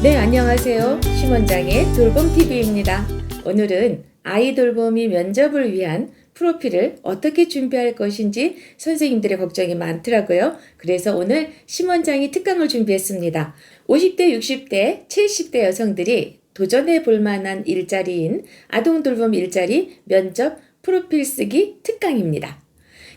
네, 안녕하세요. 심원장의 돌봄TV입니다. 오늘은 아이 돌봄이 면접을 위한 프로필을 어떻게 준비할 것인지 선생님들의 걱정이 많더라고요. 그래서 오늘 심원장이 특강을 준비했습니다. 50대, 60대, 70대 여성들이 도전해 볼 만한 일자리인 아동 돌봄 일자리 면접 프로필 쓰기 특강입니다.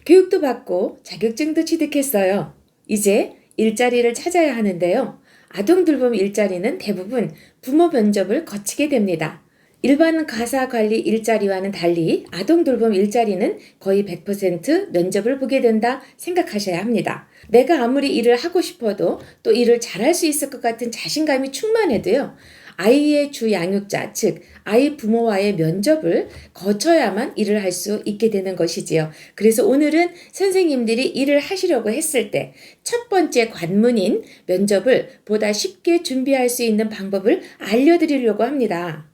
교육도 받고 자격증도 취득했어요. 이제 일자리를 찾아야 하는데요. 아동 돌봄 일자리는 대부분 부모 면접을 거치게 됩니다. 일반 가사 관리 일자리와는 달리 아동 돌봄 일자리는 거의 100% 면접을 보게 된다 생각하셔야 합니다. 내가 아무리 일을 하고 싶어도 또 일을 잘할 수 있을 것 같은 자신감이 충만해도요. 아이의 주 양육자, 즉 아이 부모와의 면접을 거쳐야만 일을 할 수 있게 되는 것이지요. 그래서 오늘은 선생님들이 일을 하시려고 했을 때 첫 번째 관문인 면접을 보다 쉽게 준비할 수 있는 방법을 알려드리려고 합니다.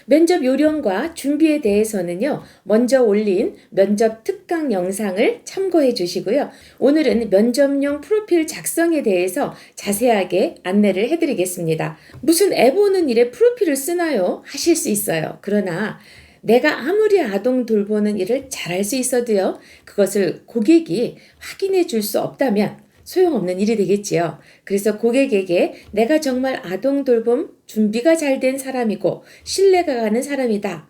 면접 요령과 준비에 대해서는요, 먼저 올린 면접 특강 영상을 참고해 주시고요. 오늘은 면접용 프로필 작성에 대해서 자세하게 안내를 해드리겠습니다. 무슨 애 보는 일에 프로필을 쓰나요? 하실 수 있어요. 그러나 내가 아무리 아동 돌보는 일을 잘할 수 있어도요, 그것을 고객이 확인해 줄 수 없다면 소용없는 일이 되겠지요. 그래서 고객에게 내가 정말 아동 돌봄 준비가 잘 된 사람이고 신뢰가 가는 사람이다.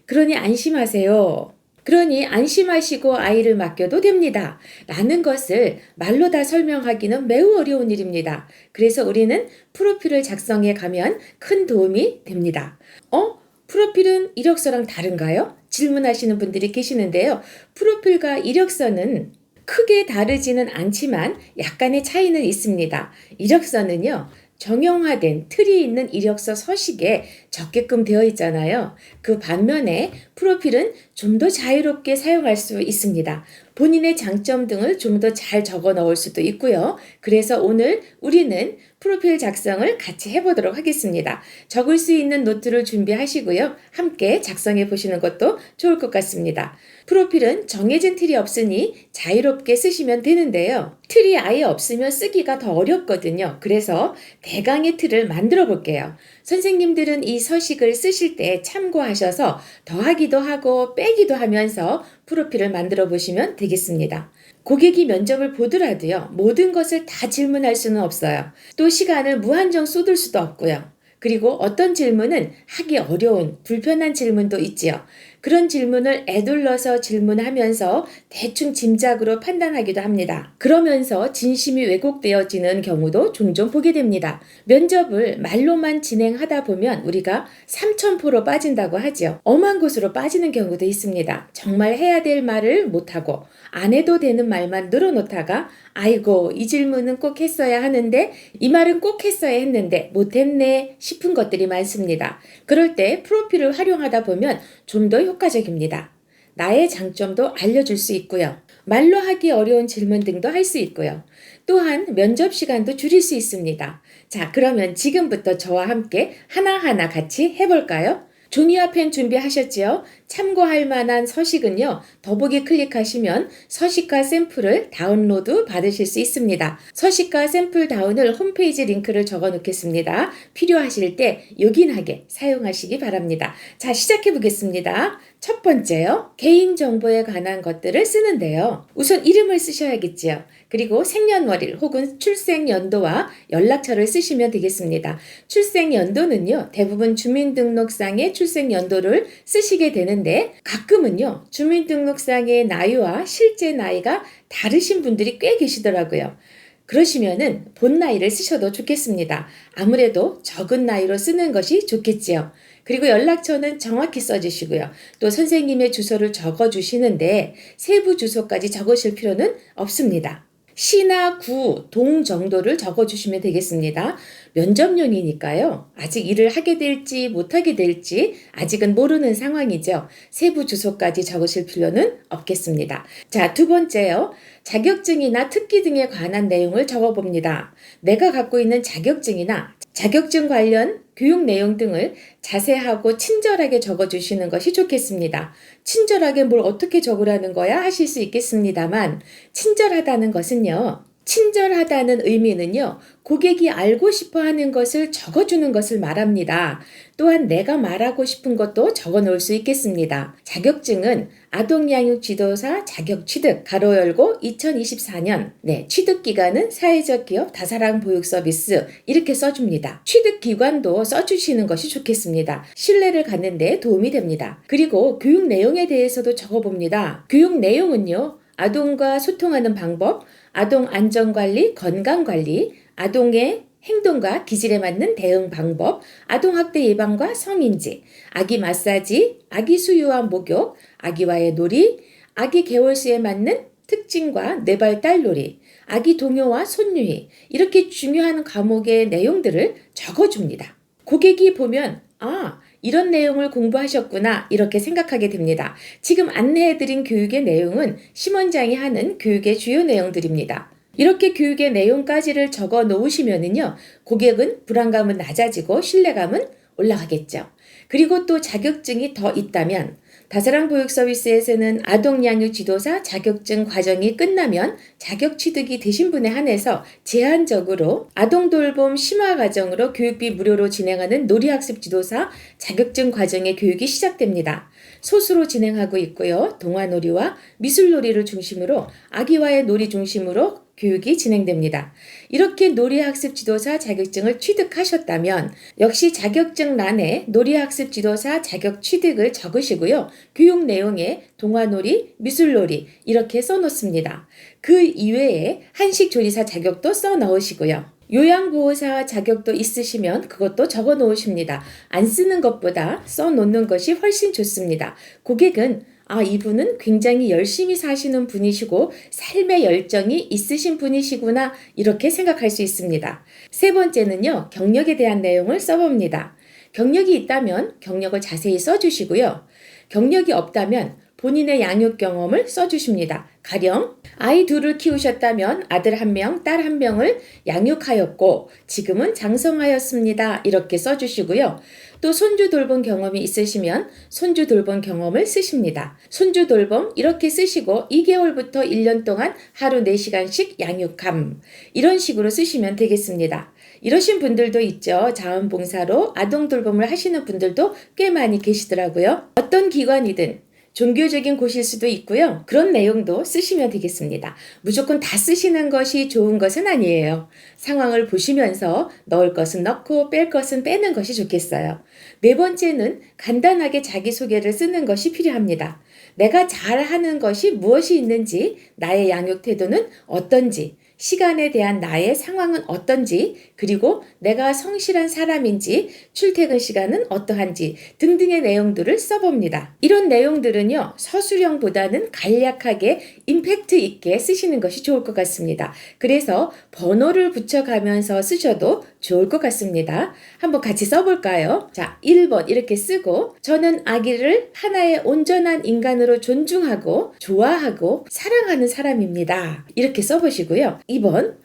그러니 안심하세요. 그러니 안심하시고 아이를 맡겨도 됩니다. 라는 것을 말로 다 설명하기는 매우 어려운 일입니다. 그래서 우리는 프로필을 작성해 가면 큰 도움이 됩니다. 프로필은 이력서랑 다른가요? 질문하시는 분들이 계시는데요. 프로필과 이력서는 크게 다르지는 않지만 약간의 차이는 있습니다. 이력서는요, 정형화된 틀이 있는 이력서 서식에 적게끔 되어 있잖아요. 그 반면에 프로필은 좀 더 자유롭게 사용할 수 있습니다. 본인의 장점 등을 좀 더 잘 적어 넣을 수도 있고요. 그래서 오늘 우리는 프로필 작성을 같이 해보도록 하겠습니다. 적을 수 있는 노트를 준비하시고요. 함께 작성해 보시는 것도 좋을 것 같습니다. 프로필은 정해진 틀이 없으니 자유롭게 쓰시면 되는데요. 틀이 아예 없으면 쓰기가 더 어렵거든요. 그래서 대강의 틀을 만들어 볼게요. 선생님들은 이 서식을 쓰실 때 참고하셔서 더하기도 하고 빼기도 하면서 프로필을 만들어 보시면 되겠습니다. 고객이 면접을 보더라도요, 모든 것을 다 질문할 수는 없어요. 또 시간을 무한정 쏟을 수도 없고요. 그리고 어떤 질문은 하기 어려운 불편한 질문도 있지요. 그런 질문을 에둘러서 질문하면서 대충 짐작으로 판단하기도 합니다. 그러면서 진심이 왜곡되어지는 경우도 종종 보게 됩니다. 면접을 말로만 진행하다 보면 우리가 삼천포로 빠진다고 하죠. 엄한 곳으로 빠지는 경우도 있습니다. 정말 해야 될 말을 못하고 안 해도 되는 말만 늘어놓다가 아이고 이 질문은 꼭 했어야 하는데 이 말은 꼭 했어야 했는데 못했네 싶은 것들이 많습니다. 그럴 때 프로필을 활용하다 보면 좀 더 효과적입니다. 나의 장점도 알려줄 수 있고요. 말로 하기 어려운 질문 등도 할 수 있고요. 또한 면접 시간도 줄일 수 있습니다. 자, 그러면 지금부터 저와 함께 하나하나 같이 해볼까요? 종이와 펜 준비하셨지요? 참고할 만한 서식은요, 더보기 클릭하시면 서식과 샘플을 다운로드 받으실 수 있습니다. 서식과 샘플 다운을 홈페이지 링크를 적어 놓겠습니다. 필요하실 때 요긴하게 사용하시기 바랍니다. 자, 시작해 보겠습니다. 첫 번째요, 개인정보에 관한 것들을 쓰는데요. 우선 이름을 쓰셔야겠지요. 그리고 생년월일 혹은 출생연도와 연락처를 쓰시면 되겠습니다. 출생연도는요, 대부분 주민등록상의 출생연도를 쓰시게 되는데 가끔은요, 주민등록상의 나이와 실제 나이가 다르신 분들이 꽤 계시더라고요. 그러시면은 본 나이를 쓰셔도 좋겠습니다. 아무래도 적은 나이로 쓰는 것이 좋겠지요. 그리고 연락처는 정확히 써주시고요. 또 선생님의 주소를 적어주시는데 세부 주소까지 적으실 필요는 없습니다. 시나 구, 동 정도를 적어주시면 되겠습니다. 면접용이니까요. 아직 일을 하게 될지 못하게 될지 아직은 모르는 상황이죠. 세부 주소까지 적으실 필요는 없겠습니다. 자, 두 번째요. 자격증이나 특기 등에 관한 내용을 적어봅니다. 내가 갖고 있는 자격증이나 자격증 관련 교육 내용 등을 자세하고 친절하게 적어주시는 것이 좋겠습니다. 친절하게 뭘 어떻게 적으라는 거야 하실 수 있겠습니다만 친절하다는 것은요. 친절하다는 의미는요, 고객이 알고 싶어 하는 것을 적어주는 것을 말합니다. 또한 내가 말하고 싶은 것도 적어 놓을 수 있겠습니다. 자격증은 아동양육지도사 자격 취득, 가로 열고 2024년, 취득기관은 사회적 기업 다사랑 보육 서비스, 이렇게 써줍니다. 취득기관도 써주시는 것이 좋겠습니다. 신뢰를 갖는 데 도움이 됩니다. 그리고 교육 내용에 대해서도 적어봅니다. 교육 내용은요, 아동과 소통하는 방법, 아동 안전관리, 건강관리, 아동의 행동과 기질에 맞는 대응 방법, 아동학대 예방과 성인지, 아기 마사지, 아기 수유와 목욕, 아기와의 놀이, 아기 개월수에 맞는 특징과 네발 딸놀이, 아기 동요와 손유희, 이렇게 중요한 과목의 내용들을 적어줍니다. 고객이 보면 이런 내용을 공부하셨구나 이렇게 생각하게 됩니다. 지금 안내해드린 교육의 내용은 심원장이 하는 교육의 주요 내용들입니다. 이렇게 교육의 내용까지를 적어 놓으시면은요, 고객은 불안감은 낮아지고 신뢰감은 올라가겠죠. 그리고 또 자격증이 더 있다면 다사랑 보육 서비스에서는 아동양육 지도사 자격증 과정이 끝나면 자격 취득이 되신 분에 한해서 제한적으로 아동돌봄 심화 과정으로 교육비 무료로 진행하는 놀이학습 지도사 자격증 과정의 교육이 시작됩니다. 소수로 진행하고 있고요. 동화놀이와 미술놀이를 중심으로 아기와의 놀이 중심으로 교육이 진행됩니다. 이렇게 놀이학습 지도사 자격증을 취득하셨다면 역시 자격증란에 놀이학습 지도사 자격 취득을 적으시고요. 교육 내용에 동화놀이, 미술놀이 이렇게 써놓습니다. 그 이외에 한식조리사 자격도 써넣으시고요. 요양보호사 자격도 있으시면 그것도 적어 놓으십니다. 안 쓰는 것보다 써놓는 것이 훨씬 좋습니다. 고객은 이분은 굉장히 열심히 사시는 분이시고 삶의 열정이 있으신 분이시구나 이렇게 생각할 수 있습니다. 세 번째는요, 경력에 대한 내용을 써봅니다. 경력이 있다면 경력을 자세히 써주시고요. 경력이 없다면 본인의 양육 경험을 써주십니다. 가령 아이 둘을 키우셨다면 아들 1명, 딸 1명을 양육하였고 지금은 장성하였습니다. 이렇게 써주시고요. 또 손주 돌본 경험이 있으시면 손주 돌본 경험을 쓰십니다. 손주 돌봄 이렇게 쓰시고 2개월부터 1년 동안 하루 4시간씩 양육함, 이런 식으로 쓰시면 되겠습니다. 이러신 분들도 있죠. 자원봉사로 아동 돌봄을 하시는 분들도 꽤 많이 계시더라고요. 어떤 기관이든 종교적인 곳일 수도 있고요. 그런 내용도 쓰시면 되겠습니다. 무조건 다 쓰시는 것이 좋은 것은 아니에요. 상황을 보시면서 넣을 것은 넣고 뺄 것은 빼는 것이 좋겠어요. 네 번째는 간단하게 자기소개를 쓰는 것이 필요합니다. 내가 잘하는 것이 무엇이 있는지, 나의 양육 태도는 어떤지, 시간에 대한 나의 상황은 어떤지, 그리고 내가 성실한 사람인지, 출퇴근 시간은 어떠한지 등등의 내용들을 써봅니다. 이런 내용들은요, 서술형보다는 간략하게 임팩트 있게 쓰시는 것이 좋을 것 같습니다. 그래서 번호를 붙여가면서 쓰셔도 좋을 것 같습니다. 한번 같이 써볼까요? 자, 1번 이렇게 쓰고, 저는 아기를 하나의 온전한 인간으로 존중하고 좋아하고 사랑하는 사람입니다. 이렇게 써보시고요. 2번,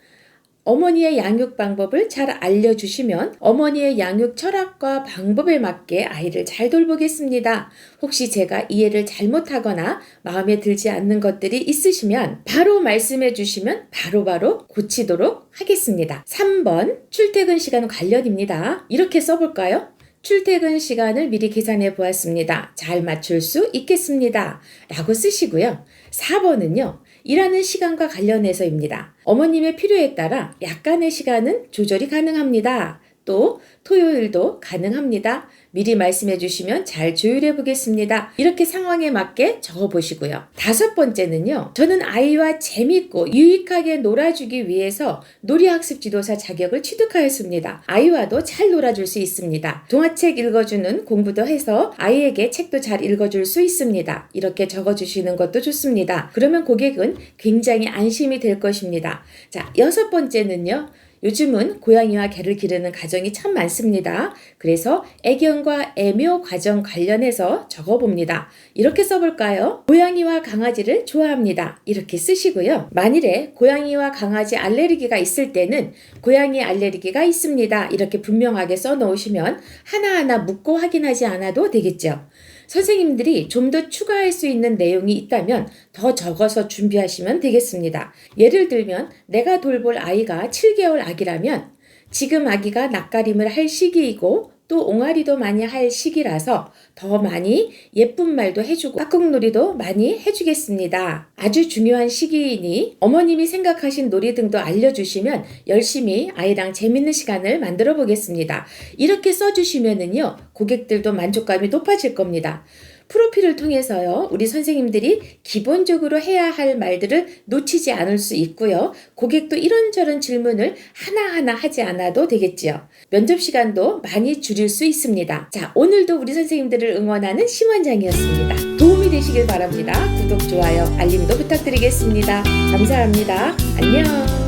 어머니의 양육 방법을 잘 알려주시면 어머니의 양육 철학과 방법에 맞게 아이를 잘 돌보겠습니다. 혹시 제가 이해를 잘못하거나 마음에 들지 않는 것들이 있으시면 바로 말씀해 주시면 바로바로 고치도록 하겠습니다. 3번, 출퇴근 시간 관련입니다. 이렇게 써볼까요? 출퇴근 시간을 미리 계산해 보았습니다. 잘 맞출 수 있겠습니다. 라고 쓰시고요. 4번은요. 일하는 시간과 관련해서입니다. 어머님의 필요에 따라 약간의 시간은 조절이 가능합니다. 또 토요일도 가능합니다. 미리 말씀해 주시면 잘 조율해 보겠습니다. 이렇게 상황에 맞게 적어보시고요. 5번째는요. 저는 아이와 재밌고 유익하게 놀아주기 위해서 놀이학습 지도사 자격을 취득하였습니다. 아이와도 잘 놀아줄 수 있습니다. 동화책 읽어주는 공부도 해서 아이에게 책도 잘 읽어줄 수 있습니다. 이렇게 적어주시는 것도 좋습니다. 그러면 고객은 굉장히 안심이 될 것입니다. 자, 6번째는요. 요즘은 고양이와 개를 기르는 가정이 참 많습니다. 그래서 애견과 애묘 과정 관련해서 적어봅니다. 이렇게 써볼까요? 고양이와 강아지를 좋아합니다. 이렇게 쓰시고요. 만일에 고양이와 강아지 알레르기가 있을 때는 고양이 알레르기가 있습니다. 이렇게 분명하게 써놓으시면 하나하나 묻고 확인하지 않아도 되겠죠. 선생님들이 좀 더 추가할 수 있는 내용이 있다면 더 적어서 준비하시면 되겠습니다. 예를 들면 내가 돌볼 아이가 7개월 아기라면 지금 아기가 낯가림을 할 시기이고 또 옹알이도 많이 할 시기라서 더 많이 예쁜 말도 해주고 깍꿍놀이도 많이 해주겠습니다. 아주 중요한 시기이니 어머님이 생각하신 놀이 등도 알려주시면 열심히 아이랑 재밌는 시간을 만들어 보겠습니다. 이렇게 써주시면은요, 고객들도 만족감이 높아질 겁니다. 프로필을 통해서요, 우리 선생님들이 기본적으로 해야 할 말들을 놓치지 않을 수 있고요. 고객도 이런저런 질문을 하나하나 하지 않아도 되겠지요. 면접 시간도 많이 줄일 수 있습니다. 자, 오늘도 우리 선생님들을 응원하는 심원장이었습니다. 도움이 되시길 바랍니다. 구독, 좋아요, 알림도 부탁드리겠습니다. 감사합니다. 안녕.